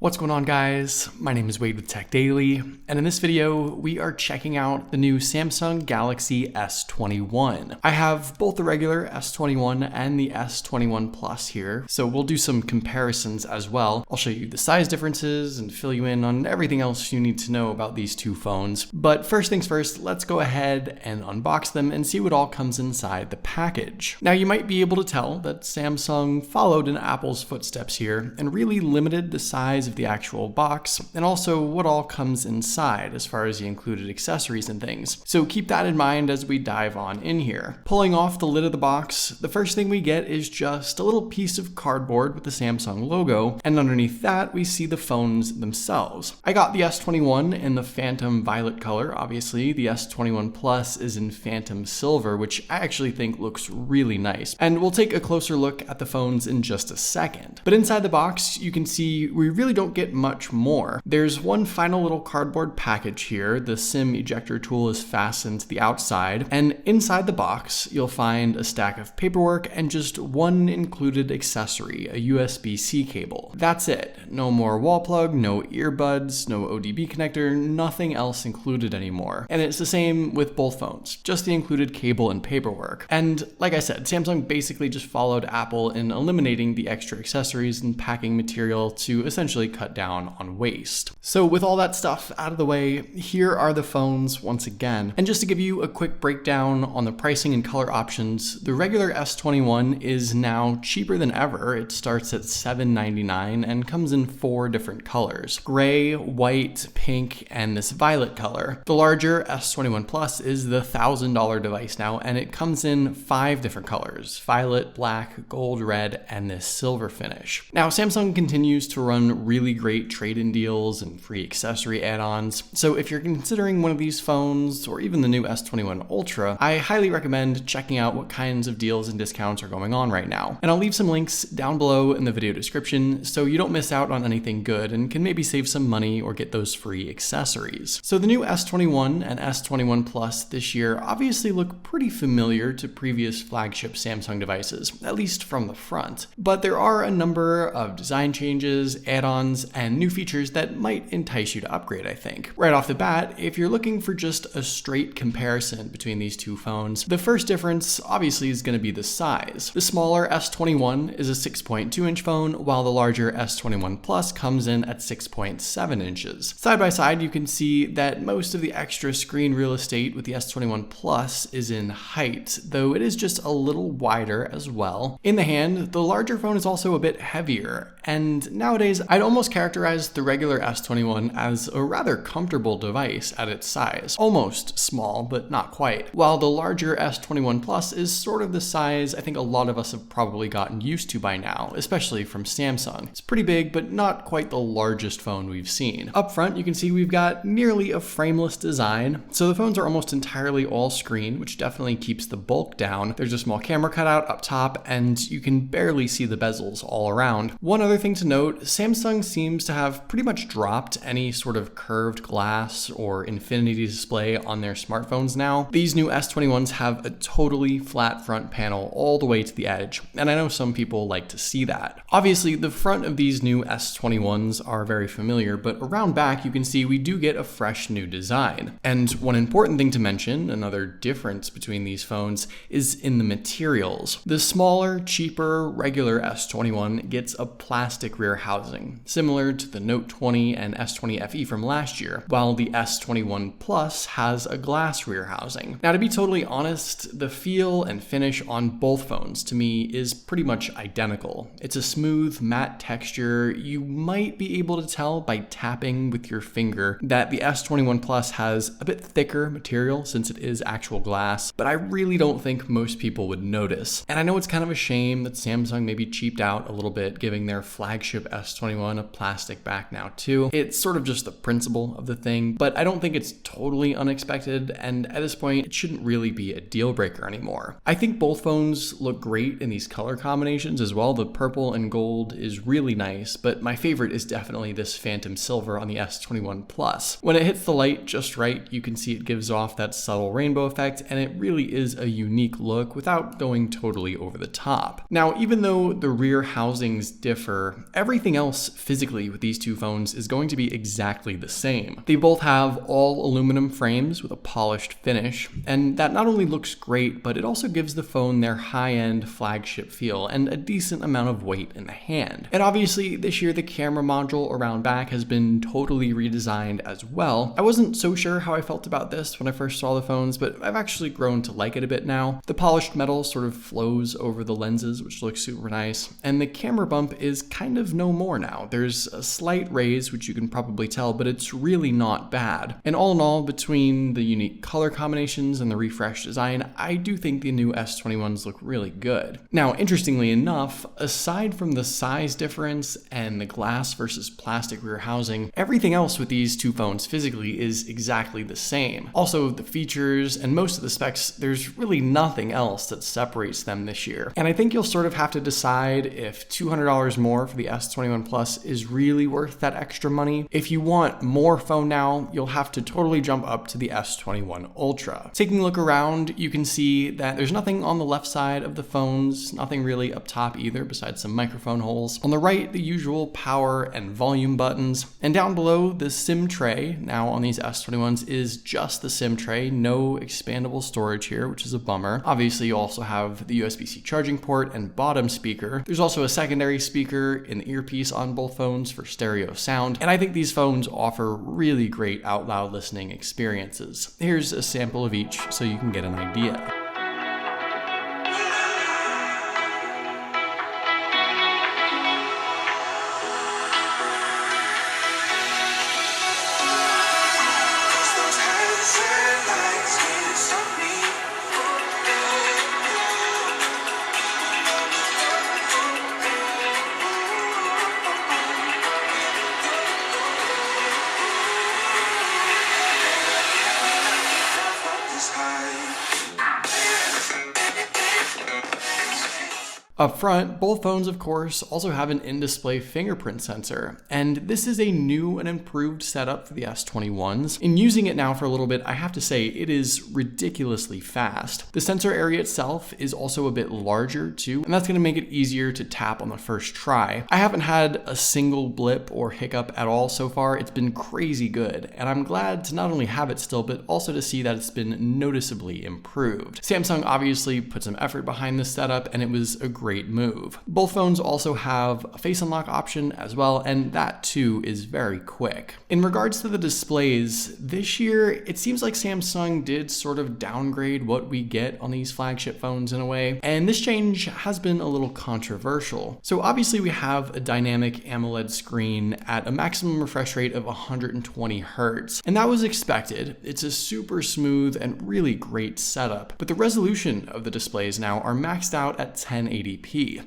What's going on, guys? My name is Wade with Tech Daily, and in this video, we are checking out the new Samsung Galaxy S21. I have both the regular S21 and the S21 Plus here, so we'll do some comparisons as well. I'll show you the size differences and fill you in on everything else you need to know about these two phones. But first things first, let's go ahead and unbox them and see what all comes inside the package. Now, you might be able to tell that Samsung followed in Apple's footsteps here and really limited the size of the actual box, and also what all comes inside as far as the included accessories and things. So keep that in mind as we dive on in here. Pulling off the lid of the box, the first thing we get is just a little piece of cardboard with the Samsung logo, and underneath that we see the phones themselves. I got the S21 in the Phantom Violet color. Obviously, the S21 Plus is in Phantom Silver, which I actually think looks really nice. And we'll take a closer look at the phones in just a second. But inside the box, you can see we really don't get much more. There's one final little cardboard package here. The SIM ejector tool is fastened to the outside, and inside the box you'll find a stack of paperwork and just one included accessory, a USB-C cable. That's it. No more wall plug, no earbuds, no ODB connector, nothing else included anymore. And it's the same with both phones, just the included cable and paperwork. And like I said, Samsung basically just followed Apple in eliminating the extra accessories and packing material to essentially cut down on waste. So with all that stuff out of the way, here are the phones once again. And just to give you a quick breakdown on the pricing and color options, the regular S21 is now cheaper than ever. It starts at $799 and comes in 4 different colors: gray, white, pink, and this violet color. The larger S21 Plus is the $1,000 device now, and it comes in 5 different colors: violet, black, gold, red, and this silver finish. Now, Samsung continues to run really great trade-in deals and free accessory add-ons. So if you're considering one of these phones or even the new S21 Ultra, I highly recommend checking out what kinds of deals and discounts are going on right now. And I'll leave some links down below in the video description so you don't miss out on anything good and can maybe save some money or get those free accessories. So the new S21 and S21 Plus this year obviously look pretty familiar to previous flagship Samsung devices, at least from the front. But there are a number of design changes, add-ons, and new features that might entice you to upgrade, I think. Right off the bat, if you're looking for just a straight comparison between these two phones, the first difference obviously is going to be the size. The smaller S21 is a 6.2-inch phone, while the larger S21 Plus comes in at 6.7 inches. Side by side, you can see that most of the extra screen real estate with the S21 Plus is in height, though it is just a little wider as well. In the hand, the larger phone is also a bit heavier, and nowadays I'd almost characterize the regular S21 as a rather comfortable device at its size. Almost small, but not quite. While the larger S21 Plus is sort of the size I think a lot of us have probably gotten used to by now, especially from Samsung. It's pretty big, but not quite the largest phone we've seen. Up front, you can see we've got nearly a frameless design, so the phones are almost entirely all screen, which definitely keeps the bulk down. There's a small camera cutout up top, and you can barely see the bezels all around. One other thing to note, Samsung seems to have pretty much dropped any sort of curved glass or infinity display on their smartphones now. These new S21s have a totally flat front panel all the way to the edge, and I know some people like to see that. Obviously, the front of these new S21s are very familiar, but around back you can see we do get a fresh new design. And one important thing to mention, another difference between these phones, is in the materials. The smaller, cheaper, regular S21 gets a plastic rear housing, similar to the Note 20 and S20 FE from last year, while the S21 Plus has a glass rear housing. Now, to be totally honest, the feel and finish on both phones to me is pretty much identical. It's a smooth, matte texture. You might be able to tell by tapping with your finger that the S21 Plus has a bit thicker material since it is actual glass, but I really don't think most people would notice. And I know it's kind of a shame that Samsung maybe cheaped out a little bit, giving their flagship S21 a plastic back now too. It's sort of just the principle of the thing, but I don't think it's totally unexpected, and at this point, it shouldn't really be a deal breaker anymore. I think both phones look great in these color combinations as well. The purple and gold is really nice, but my favorite is definitely this Phantom Silver on the S21 Plus. When it hits the light just right, you can see it gives off that subtle rainbow effect, and it really is a unique look without going totally over the top. Now, even though the rear housings differ, everything else physically with these two phones is going to be exactly the same. They both have all aluminum frames with a polished finish, and that not only looks great, but it also gives the phone their high-end flagship feel and a decent amount of weight in the hand. And obviously, this year the camera module around back has been totally redesigned as well. I wasn't so sure how I felt about this when I first saw the phones, but I've actually grown to like it a bit now. The polished metal sort of flows over the lenses, which looks super nice, and the camera bump is kind of no more now. There's a slight raise, which you can probably tell, but it's really not bad. And all in all, between the unique color combinations and the refreshed design, I do think the new S21s look really good. Now, interestingly enough, aside from the size difference and the glass versus plastic rear housing, everything else with these two phones physically is exactly the same. Also, the features and most of the specs, there's really nothing else that separates them this year. And I think you'll sort of have to decide if $200 more for the S21 Plus is really worth that extra money. If you want more phone now, you'll have to totally jump up to the S21 Ultra. Taking a look around, you can see that there's nothing on the left side of the phones, nothing really up top either besides some microphone holes. On the right, the usual power and volume buttons. And down below, the SIM tray, now on these S21s, is just the SIM tray, no expandable storage here, which is a bummer. Obviously, you also have the USB-C charging port and bottom speaker. There's also a secondary speaker in the earpiece on both phones for stereo sound, and I think these phones offer really great out loud listening experiences. Here's a sample of each so you can get an idea. Up front, both phones, of course, also have an in-display fingerprint sensor, and this is a new and improved setup for the S21s. In using it now for a little bit, I have to say it is ridiculously fast. The sensor area itself is also a bit larger too, and that's going to make it easier to tap on the first try. I haven't had a single blip or hiccup at all so far. It's been crazy good, and I'm glad to not only have it still, but also to see that it's been noticeably improved. Samsung obviously put some effort behind this setup, and it was a great move. Both phones also have a face unlock option as well, and that too is very quick. In regards to the displays, this year it seems like Samsung did sort of downgrade what we get on these flagship phones in a way, and this change has been a little controversial. So obviously we have a dynamic AMOLED screen at a maximum refresh rate of 120 Hz, and that was expected. It's a super smooth and really great setup, but the resolution of the displays now are maxed out at 1080p.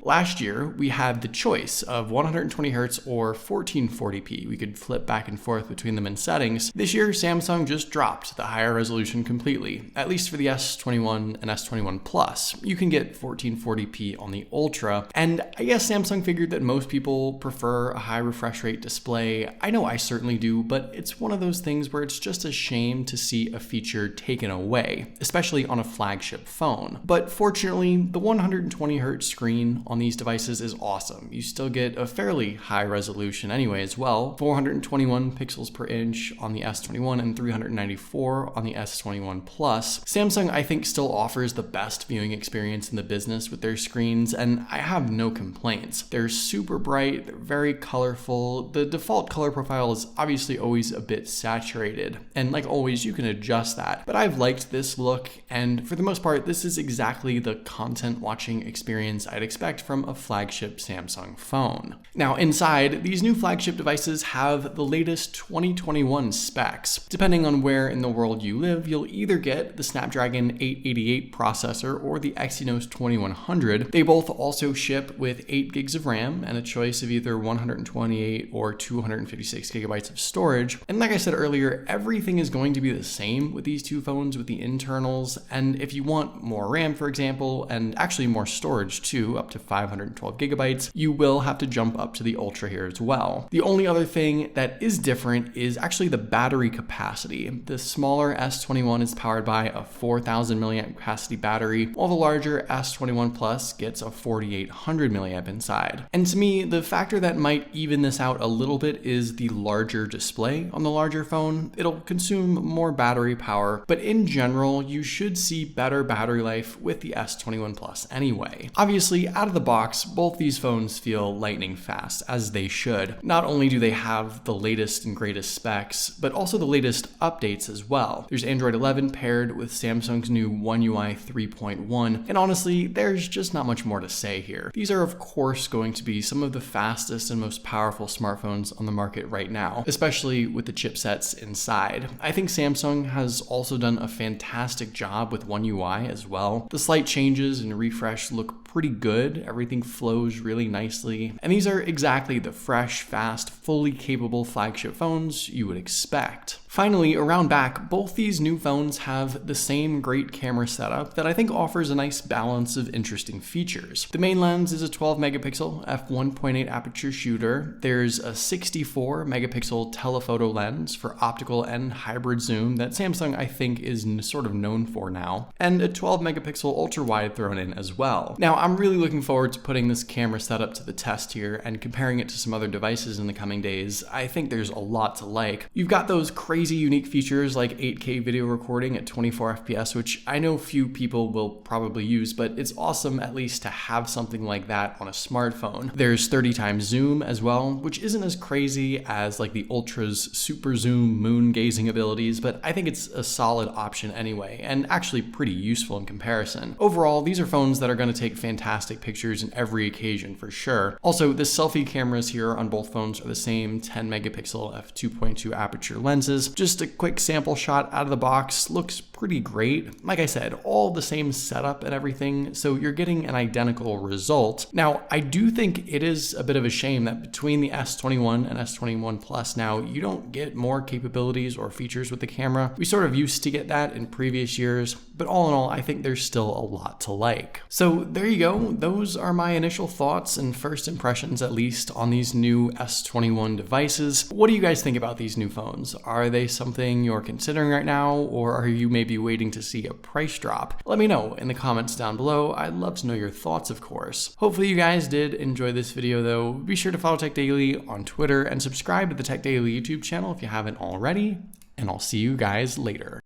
Last year, we had the choice of 120 Hz or 1440p. We could flip back and forth between them in settings. This year, Samsung just dropped the higher resolution completely, at least for the S21 and S21 Plus. You can get 1440p on the Ultra, and I guess Samsung figured that most people prefer a high refresh rate display. I know I certainly do, but it's one of those things where it's just a shame to see a feature taken away, especially on a flagship phone. But fortunately, the 120 Hz screen on these devices is awesome. You still get a fairly high resolution anyway as well, 421 pixels per inch on the S21 and 394 on the S21 Plus. Samsung, I think, still offers the best viewing experience in the business with their screens, and I have no complaints. They're super bright, they're very colorful. The default color profile is obviously always a bit saturated, and like always, you can adjust that. But I've liked this look, and for the most part, this is exactly the content watching experience I'd expect from a flagship Samsung phone. Now inside, these new flagship devices have the latest 2021 specs. Depending on where in the world you live, you'll either get the Snapdragon 888 processor or the Exynos 2100. They both also ship with 8 gigs of RAM and a choice of either 128 or 256 gigabytes of storage. And like I said earlier, everything is going to be the same with these two phones with the internals, and if you want more RAM, for example, and actually more storage 2 up to 512 gigabytes, you will have to jump up to the Ultra here as well. The only other thing that is different is actually the battery capacity. The smaller S21 is powered by a 4,000 milliamp capacity battery, while the larger S21 Plus gets a 4,800 milliamp inside. And to me, the factor that might even this out a little bit is the larger display on the larger phone. It'll consume more battery power, but in general, you should see better battery life with the S21 Plus anyway. Obviously, out of the box, both these phones feel lightning fast, as they should. Not only do they have the latest and greatest specs, but also the latest updates as well. There's Android 11 paired with Samsung's new One UI 3.1, and honestly, there's just not much more to say here. These are of course going to be some of the fastest and most powerful smartphones on the market right now, especially with the chipsets inside. I think Samsung has also done a fantastic job with One UI as well. The slight changes and refresh look pretty good. Everything flows really nicely. And these are exactly the fresh, fast, fully capable flagship phones you would expect. Finally, around back, both these new phones have the same great camera setup that I think offers a nice balance of interesting features. The main lens is a 12 megapixel f1.8 aperture shooter. There's a 64 megapixel telephoto lens for optical and hybrid zoom that Samsung I think is sort of known for now, and a 12 megapixel ultra wide thrown in as well. Now, I'm really looking forward to putting this camera setup to the test here and comparing it to some other devices in the coming days. I think there's a lot to like. You've got those crazy unique features like 8K video recording at 24 FPS, which I know few people will probably use, but it's awesome at least to have something like that on a smartphone. There's 30 times zoom as well, which isn't as crazy as like the Ultra's super zoom moon gazing abilities, but I think it's a solid option anyway, and actually pretty useful in comparison. Overall, these are phones that are going to take fantastic pictures in every occasion for sure. Also, the selfie cameras here on both phones are the same 10 megapixel f2.2 aperture lenses. Just a quick sample shot out of the box, looks pretty great. Like I said, all the same setup and everything, so you're getting an identical result. Now, I do think it is a bit of a shame that between the S21 and S21 Plus now, you don't get more capabilities or features with the camera. We sort of used to get that in previous years, but all in all, I think there's still a lot to like. So there you go. Those are my initial thoughts and first impressions, at least, on these new S21 devices. What do you guys think about these new phones? Are they something you're considering right now, or are you maybe waiting to see a price drop? Let me know in the comments down below. I'd love to know your thoughts, of course. Hopefully you guys did enjoy this video though. Be sure to follow Tech Daily on Twitter and subscribe to the Tech Daily YouTube channel if you haven't already, and I'll see you guys later.